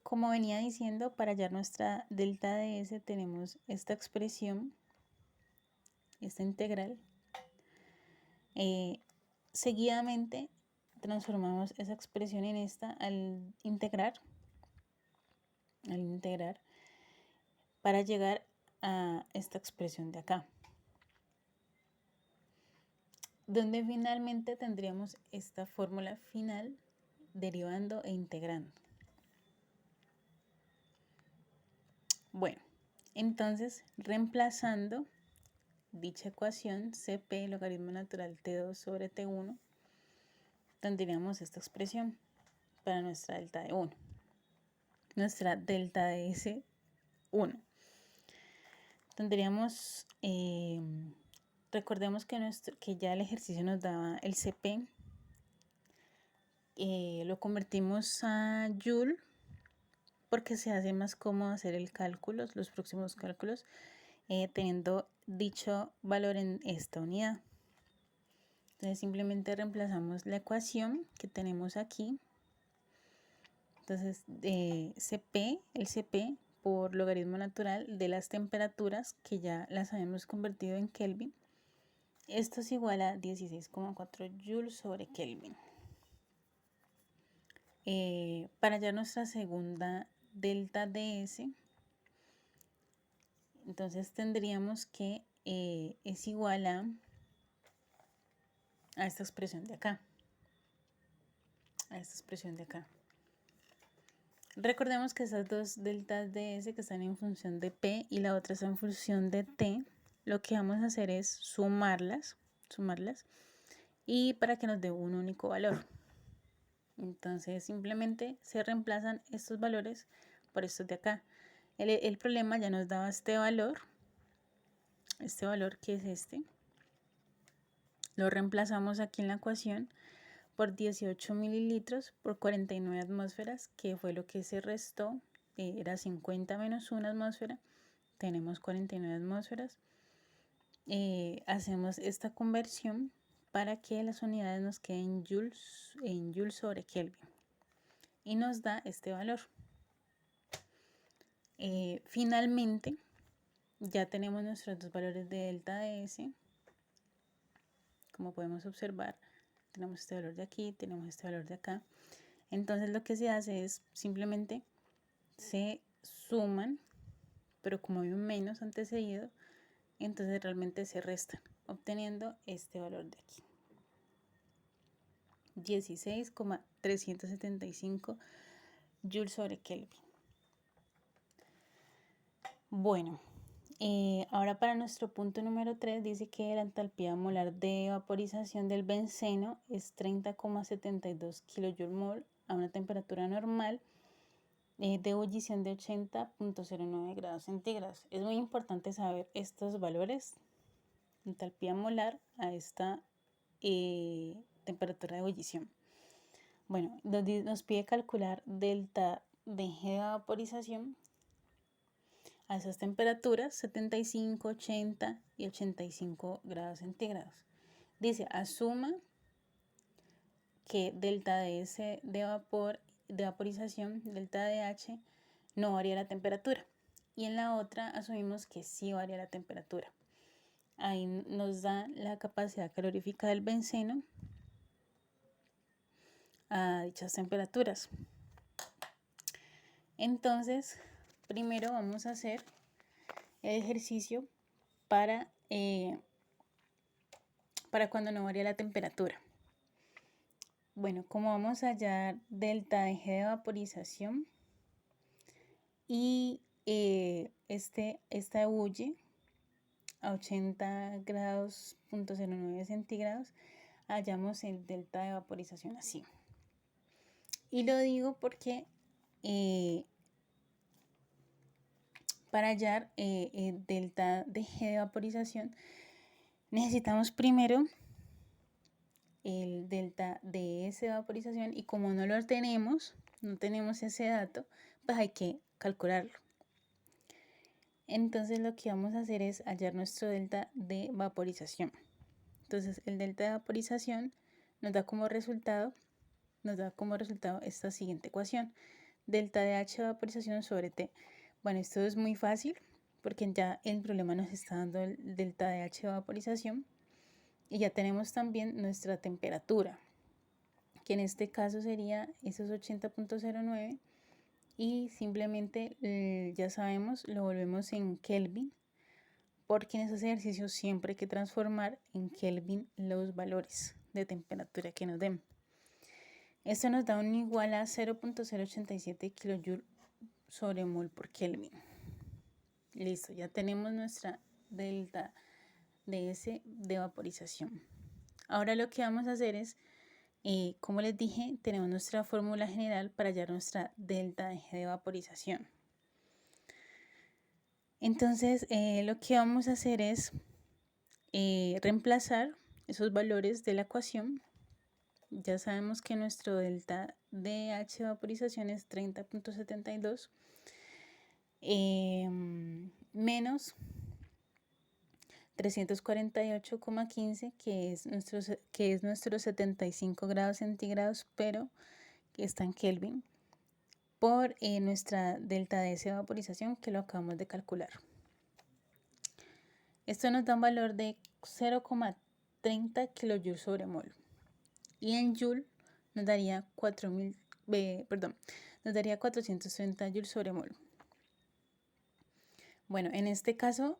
como venía diciendo, para hallar nuestra delta ds tenemos esta expresión, esta integral. Seguidamente transformamos esa expresión en esta al integrar para llegar a esta expresión de acá, donde finalmente tendríamos esta fórmula final derivando e integrando. Bueno, entonces reemplazando dicha ecuación, CP logaritmo natural T2 sobre T1, tendríamos esta expresión para nuestra delta de 1, nuestra delta de S1. Tendríamos, recordemos que ya el ejercicio nos daba el CP, lo convertimos a Joule porque se hace más cómodo hacer el cálculo, los próximos cálculos, teniendo dicho valor en esta unidad. Entonces simplemente reemplazamos la ecuación que tenemos aquí. Entonces el CP por logaritmo natural de las temperaturas que ya las habíamos convertido en Kelvin. Esto es igual a 16,4 joules sobre Kelvin. Para hallar nuestra segunda delta ds, entonces tendríamos que es igual a esta expresión de acá. Recordemos que esas dos deltas ds que están en función de P y la otra está en función de T, lo que vamos a hacer es sumarlas y para que nos dé un único valor. Entonces simplemente se reemplazan estos valores por estos de acá. El problema ya nos daba este valor que es este. Lo reemplazamos aquí en la ecuación por 18 mililitros por 49 atmósferas, que fue lo que se restó, era 50 menos 1 atmósfera, tenemos 49 atmósferas. Hacemos esta conversión para que las unidades nos queden en joules sobre Kelvin y nos da este valor. Finalmente ya tenemos nuestros dos valores de delta ds. Como podemos observar, tenemos este valor de aquí, tenemos este valor de acá. Entonces lo que se hace es simplemente se suman, pero como hay un menos antecedido, entonces realmente se restan, obteniendo este valor de aquí. 16,375 joules sobre Kelvin. Bueno, ahora para nuestro punto número 3 dice que la entalpía molar de vaporización del benceno es 30,72 kJ/mol a una temperatura normal de ebullición de 80,09 grados centígrados. Es muy importante saber estos valores, entalpía molar a esta temperatura de ebullición. Bueno, nos pide calcular delta de G de vaporización a esas temperaturas 75, 80 y 85 grados centígrados. Dice, asuma que delta de S de vaporización, delta de H, no varía la temperatura. Y en la otra asumimos que sí varía la temperatura. Ahí nos da la capacidad calorífica del benceno a dichas temperaturas. Entonces, primero vamos a hacer el ejercicio para cuando no varía la temperatura. Bueno, como vamos a hallar delta de G de vaporización y esta ebulle a 80 grados, 0.09 centígrados, hallamos el delta de vaporización así. Y lo digo porque para hallar el delta de G de vaporización necesitamos primero el delta de S de vaporización y como no lo tenemos, no tenemos ese dato, pues hay que calcularlo. Entonces lo que vamos a hacer es hallar nuestro delta de vaporización. Entonces el delta de vaporización nos da como resultado esta siguiente ecuación. delta de H de vaporización sobre T. Bueno, esto es muy fácil porque ya el problema nos está dando el delta de H de vaporización y ya tenemos también nuestra temperatura, que en este caso sería esos 80.09 y simplemente ya sabemos, lo volvemos en Kelvin, porque en esos ejercicios siempre hay que transformar en Kelvin los valores de temperatura que nos den. Esto nos da un igual a 0.087 kJ sobre mol por Kelvin. Listo, ya tenemos nuestra delta de S de vaporización. Ahora lo que vamos a hacer es, como les dije, tenemos nuestra fórmula general para hallar nuestra delta de G de vaporización. Entonces, lo que vamos a hacer es reemplazar esos valores de la ecuación. Ya sabemos que nuestro delta de H de vaporización es 30.72 menos 348,15, que es nuestro 75 grados centígrados, pero que está en Kelvin, por nuestra delta de S de vaporización, que lo acabamos de calcular. Esto nos da un valor de 0,30 kJ sobre mol. Y en Joule nos daría 430 Joule sobre mol. Bueno, en este caso,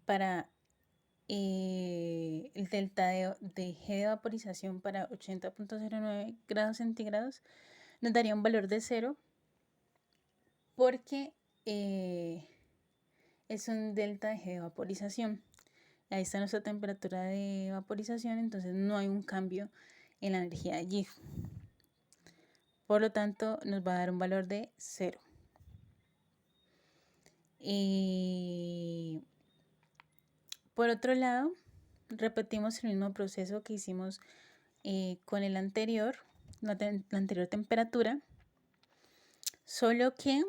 para el delta de G de vaporización para 80.09 grados centígrados nos daría un valor de 0 porque es un delta de G de vaporización. Ahí está nuestra temperatura de vaporización, entonces no hay un cambio en la energía de G. Por lo tanto, nos va a dar un valor de 0. Por otro lado, repetimos el mismo proceso que hicimos con el anterior, la anterior temperatura, solo que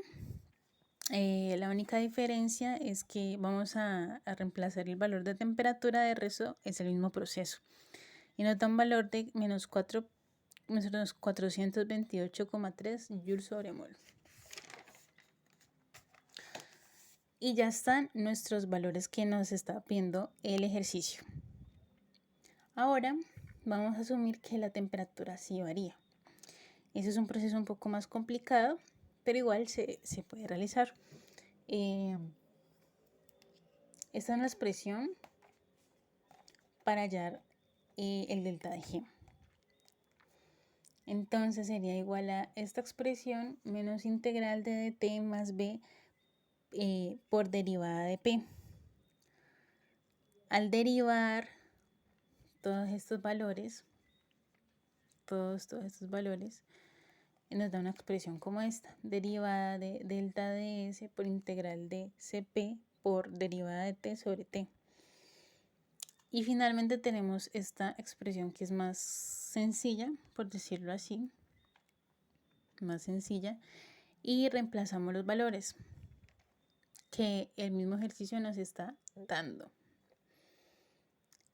la única diferencia es que vamos a reemplazar el valor de temperatura, de resto es el mismo proceso. Y nos da un valor de menos 428,3 Joule sobre mol. Y ya están nuestros valores que nos está pidiendo el ejercicio. Ahora vamos a asumir que la temperatura sí varía. Ese es un proceso un poco más complicado, pero igual se puede realizar. Esta es la expresión para hallar el delta de G. Entonces sería igual a esta expresión menos integral de dt más b por derivada de p. Al derivar todos estos valores, nos da una expresión como esta: derivada de delta de S por integral de Cp por derivada de t sobre t. Y finalmente tenemos esta expresión que es más sencilla, por decirlo así, más sencilla, y reemplazamos los valores que el mismo ejercicio nos está dando.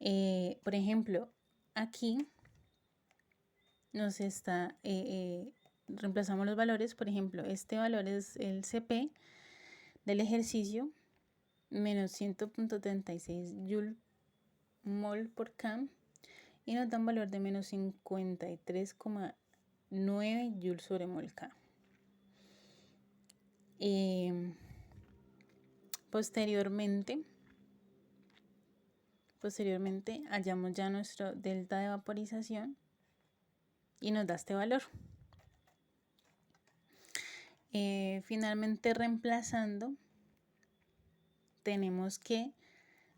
Por ejemplo, aquí nos está, reemplazamos los valores. Por ejemplo, este valor es el Cp del ejercicio, menos 100.36 Joule mol por K, y nos da un valor de menos 53,9 Joule sobre mol K. Posteriormente hallamos ya nuestro delta de vaporización y nos da este valor. Finalmente, reemplazando, tenemos que,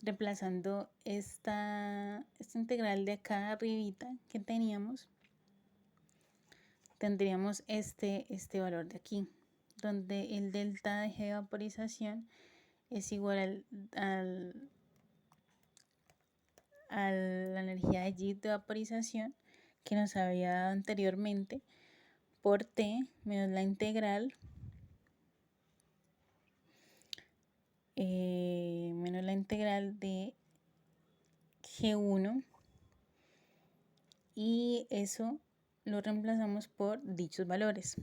reemplazando esta integral de acá arribita que teníamos, tendríamos este valor de aquí, donde el delta de G de vaporización es igual a la energía de G de vaporización que nos había dado anteriormente por T menos la integral de G1, y eso lo reemplazamos por dichos valores.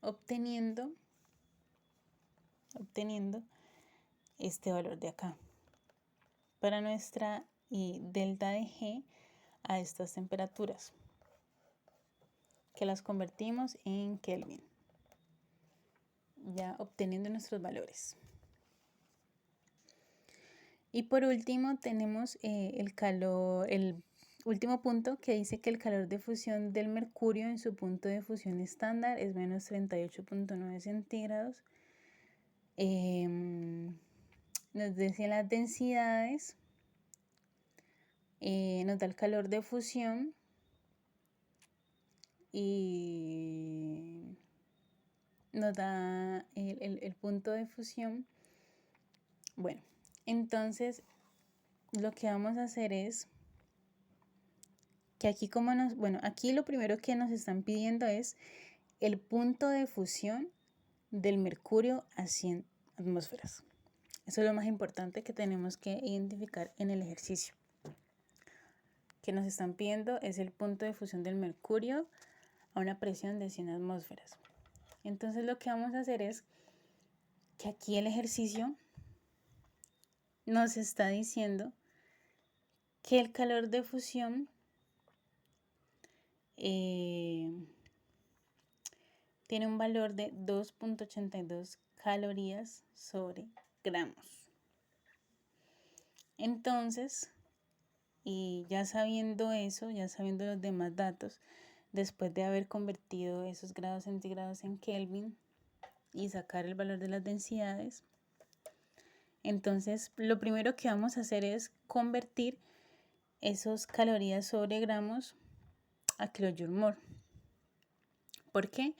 obteniendo este valor de acá para nuestra delta de G a estas temperaturas, que las convertimos en Kelvin, ya obteniendo nuestros valores. Y por último tenemos el último punto, que dice que el calor de fusión del mercurio en su punto de fusión estándar es menos 38.9 centígrados. Nos dice las densidades, nos da el calor de fusión y nos da el punto de fusión. Bueno, entonces lo que vamos a hacer es que aquí aquí lo primero que nos están pidiendo es el punto de fusión del mercurio a 100 atmósferas. Eso es lo más importante que tenemos que identificar en el ejercicio. Que nos están pidiendo es el punto de fusión del mercurio a una presión de 100 atmósferas. Entonces lo que vamos a hacer es que aquí el ejercicio nos está diciendo que el calor de fusión tiene un valor de 2.82 calorías sobre gramos. Entonces, y ya sabiendo eso, ya sabiendo los demás datos, después de haber convertido esos grados centígrados en Kelvin y sacar el valor de las densidades, entonces lo primero que vamos a hacer es convertir esos calorías sobre gramos a kilojoule-mol. ¿Por qué?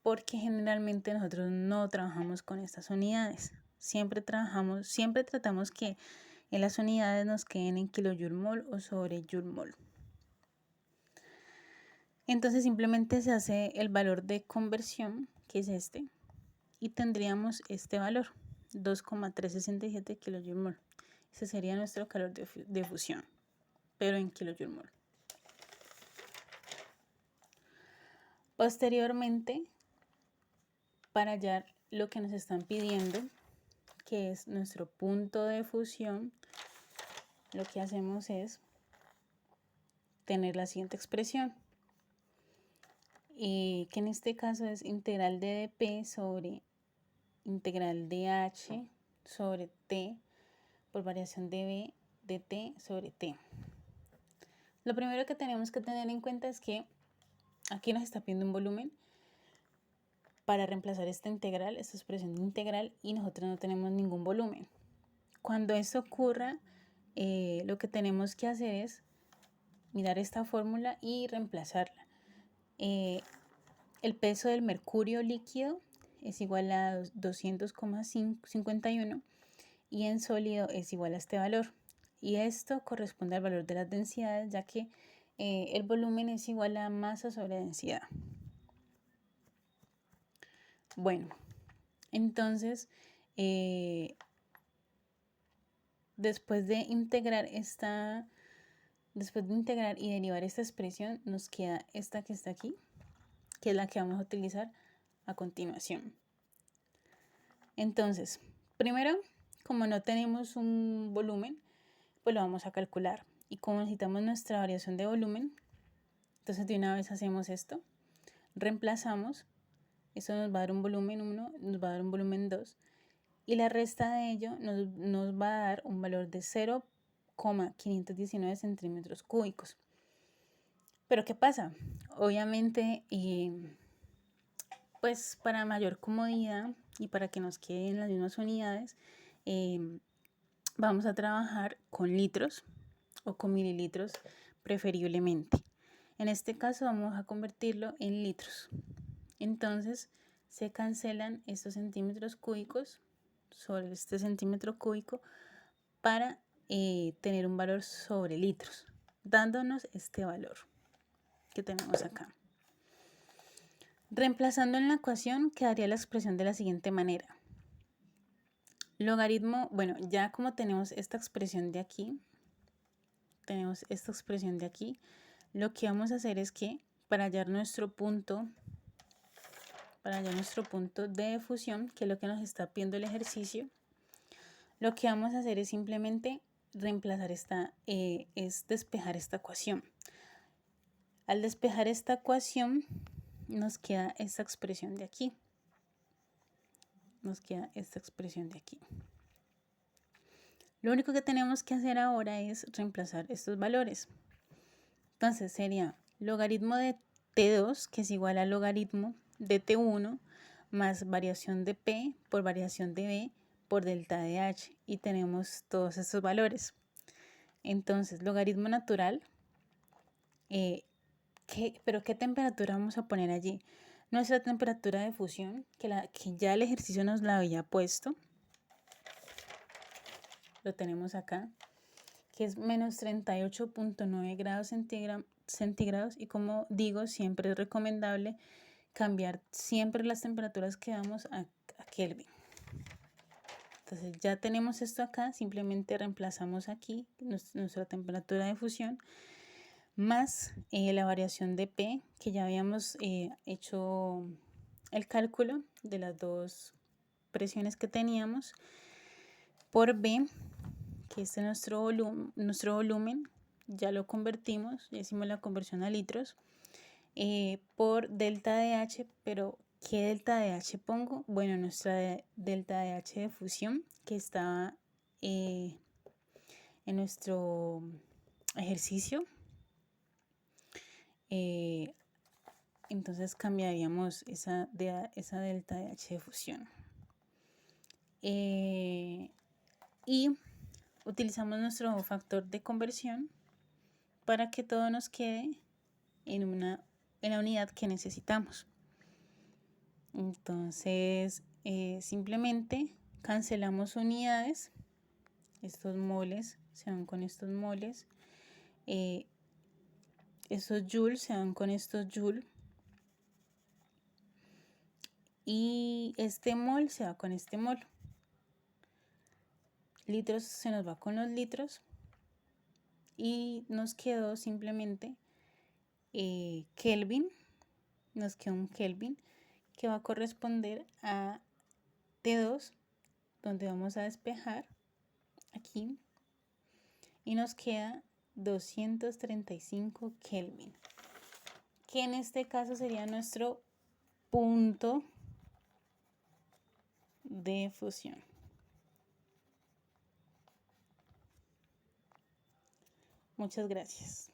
Porque generalmente nosotros no trabajamos con estas unidades. Siempre tratamos que en las unidades nos queden en kilojoule-mol o sobre joule-mol. Entonces simplemente se hace el valor de conversión, que es este, y tendríamos este valor, 2,367 kilojoule-mol. Ese sería nuestro calor de fusión, pero en kilojoule-mol. Posteriormente, para hallar lo que nos están pidiendo, que es nuestro punto de fusión, lo que hacemos es tener la siguiente expresión, que en este caso es integral de dp sobre integral de h sobre t por variación de b de t sobre t. Lo primero que tenemos que tener en cuenta es que aquí nos está pidiendo un volumen para reemplazar esta expresión de integral, y nosotros no tenemos ningún volumen. Cuando esto ocurra, lo que tenemos que hacer es mirar esta fórmula y reemplazarla. El peso del mercurio líquido es igual a 200,51 y en sólido es igual a este valor. Y esto corresponde al valor de las densidades, ya que el volumen es igual a masa sobre densidad. Bueno, entonces después de integrar y derivar esta expresión, nos queda esta que está aquí, que es la que vamos a utilizar a continuación. Entonces, primero, como no tenemos un volumen, pues lo vamos a calcular. Y como necesitamos nuestra variación de volumen, entonces de una vez hacemos esto. Reemplazamos, esto nos va a dar un volumen 1, nos va a dar un volumen 2, y la resta de ello nos va a dar un valor de 0,519 centímetros cúbicos. Pero ¿qué pasa? Obviamente, pues para mayor comodidad y para que nos queden las mismas unidades, vamos a trabajar con litros o con mililitros preferiblemente. En este caso vamos a convertirlo en litros. Entonces se cancelan estos centímetros cúbicos sobre este centímetro cúbico para tener un valor sobre litros, dándonos este valor que tenemos acá. Reemplazando en la ecuación quedaría la expresión de la siguiente manera. Logaritmo, bueno, ya como tenemos esta expresión de aquí, lo que vamos a hacer es que para hallar nuestro punto para hallar nuestro punto de fusión, que es lo que nos está pidiendo el ejercicio, lo que vamos a hacer es simplemente reemplazar es despejar esta ecuación. Al despejar esta ecuación, nos queda esta expresión de aquí. Lo único que tenemos que hacer ahora es reemplazar estos valores. Entonces sería logaritmo de T2, que es igual al logaritmo de T1, más variación de P por variación de B por delta de H. Y tenemos todos estos valores. Entonces, logaritmo natural, ¿pero qué temperatura vamos a poner allí? Nuestra temperatura de fusión, que ya el ejercicio nos la había puesto. Lo tenemos acá, que es menos 38.9 grados centígrados. Y como digo, siempre es recomendable cambiar siempre las temperaturas que damos a Kelvin. Entonces ya tenemos esto acá, simplemente reemplazamos aquí nuestra temperatura de fusión más la variación de P, que ya habíamos hecho el cálculo de las dos presiones que teníamos, por B, que este es nuestro volumen, ya lo convertimos, ya hicimos la conversión a litros, por delta de H, pero ¿qué delta de H pongo? Bueno, nuestra delta de H de fusión, que estaba en nuestro ejercicio. Entonces cambiaríamos esa delta de H de fusión. Y utilizamos nuestro factor de conversión para que todo nos quede en la unidad que necesitamos. Entonces, simplemente cancelamos unidades. Estos moles se van con estos moles. Estos joules se van con estos joules. Y este mol se va con este mol. Litros se nos va con los litros. Y nos quedó simplemente Kelvin. Nos quedó un Kelvin que va a corresponder a T2, donde vamos a despejar aquí. Y nos queda 235 Kelvin, que en este caso sería nuestro punto de fusión. Muchas gracias.